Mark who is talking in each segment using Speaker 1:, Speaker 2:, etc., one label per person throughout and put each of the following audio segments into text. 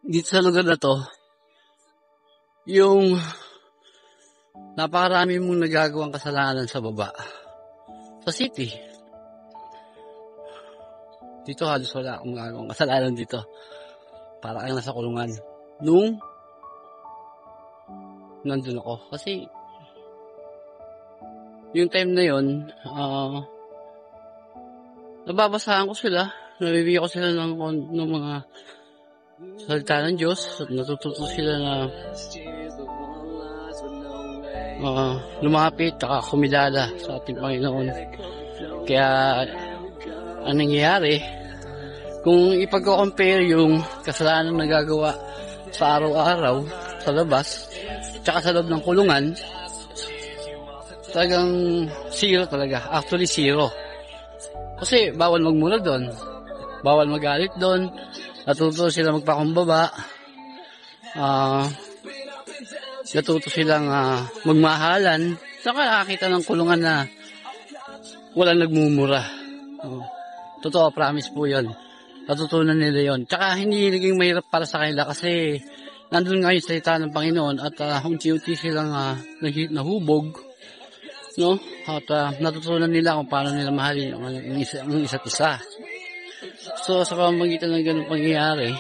Speaker 1: Dito sa lugar na to, yung napakarami mong nagagawang kasalanan sa baba. Sa city. Dito halos wala akong magagawang kasalanan dito. Para kang nasa kulungan. Nung nandun ako. Kasi yung time na yun, nababasahan ko sila. Nabibigyan ko sila ng mga salita ng Diyos. At natututo sila na lumapit at kumilala sa ating Panginoon. Kaya ang nangyayari, kung ipag-compare yung kasalanan na nagagawa sa araw-araw, sa labas, tsaka sa loob ng kulungan, talagang zero talaga. Actually, zero. Kasi bawal magmura doon. Bawal magalit doon. Natuto sila magpakumbaba. Natuto silang magmahalan. Saka nakakita ng kulungan na walang nagmumura. Totoo, promise po yun. Natutunan nila yun. Tsaka hindi naging mahirap para sa kanila kasi nandun nga yung salita ng Panginoon at unti-unti silang nahubog. No? At natutunan nila kung paano nila mahalin ang isa't isa. So, sa pamamagitan ng ganung pangyayari,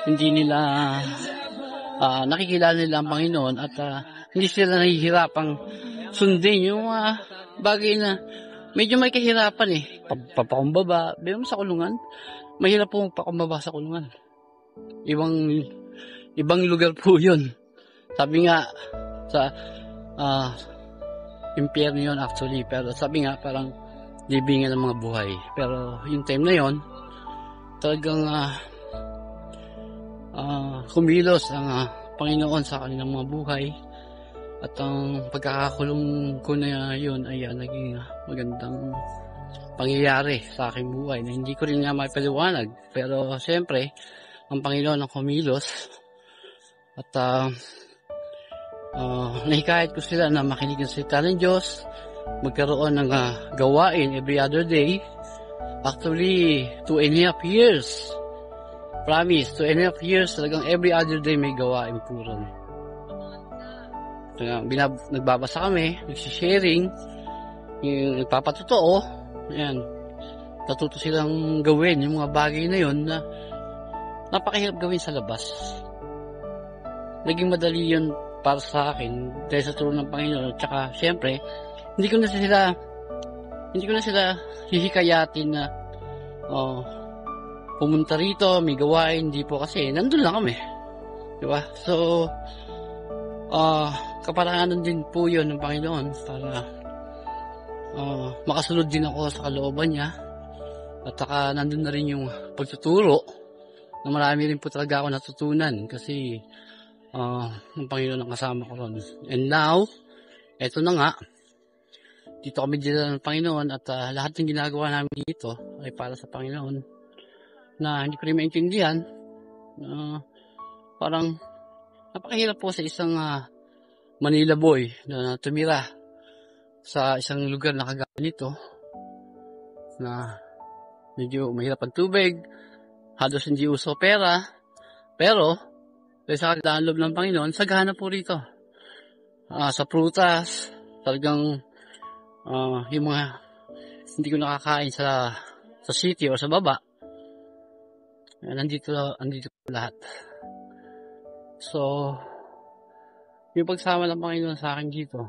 Speaker 1: hindi nila nakikilala nila ang Panginoon at hindi sila nahihirapang sundin yung bagay na medyo may kahirapan eh. Papakumbaba, bigyan mo sa kulungan, mahirap po magpakumbaba sa kulungan. Ibang lugar po yun. Sabi nga, sa impyerno yun actually, pero sabi nga parang libingan ng mga buhay. Pero yung time na yun, talagang kumilos ang Panginoon sa kanilang mga buhay. At ang pagkakakulong ko na yun ay naging magandang pangyayari sa aking buhay na hindi ko rin nga maipaliwanag. Pero siyempre, ang Panginoon ang kumilos at nahikayat ko sila na makinig ng salita ng Diyos, magkaroon ng gawain every other day. Actually, 2.5 years. Promise, 2.5 years talagang every other day may gawain po ron. Nagbabasa kami, nagsisharing, yung nagpapatotoo, ayan, natuto silang gawin yung mga bagay na yun na napakahirap gawin sa labas. Naging madali yun para sa akin dahil sa tulong ng Panginoon. Tsaka syempre, hindi ko na sila hihikayatin na pumunta rito, may gawain, hindi po kasi nandun lang kami. Diba? So, kaparanan din po yun ng Panginoon para makasunod din ako sa kalooban niya. At saka nandun na rin yung pagtuturo na marami rin po talaga ako natutunan kasi ng Panginoon ang kasama ko ron. And now, eto na nga, dito kami dinala ng Panginoon at lahat ng ginagawa namin dito ay para sa Panginoon na hindi ko rin maintindihan. Parang napakahirap po sa isang Manila boy na tumira sa isang lugar na kagaya nito na medyo mahirap ang tubig, halos hindi uso pera, pero dahil sa kalaan loob ng Panginoon, sagana po rito. Sa prutas, talagang yung mga hindi ko nakakain sa city o sa baba, nandito po lahat. So, yung pagsama ng Panginoon sa akin dito,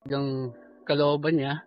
Speaker 1: hanggang kalooban niya,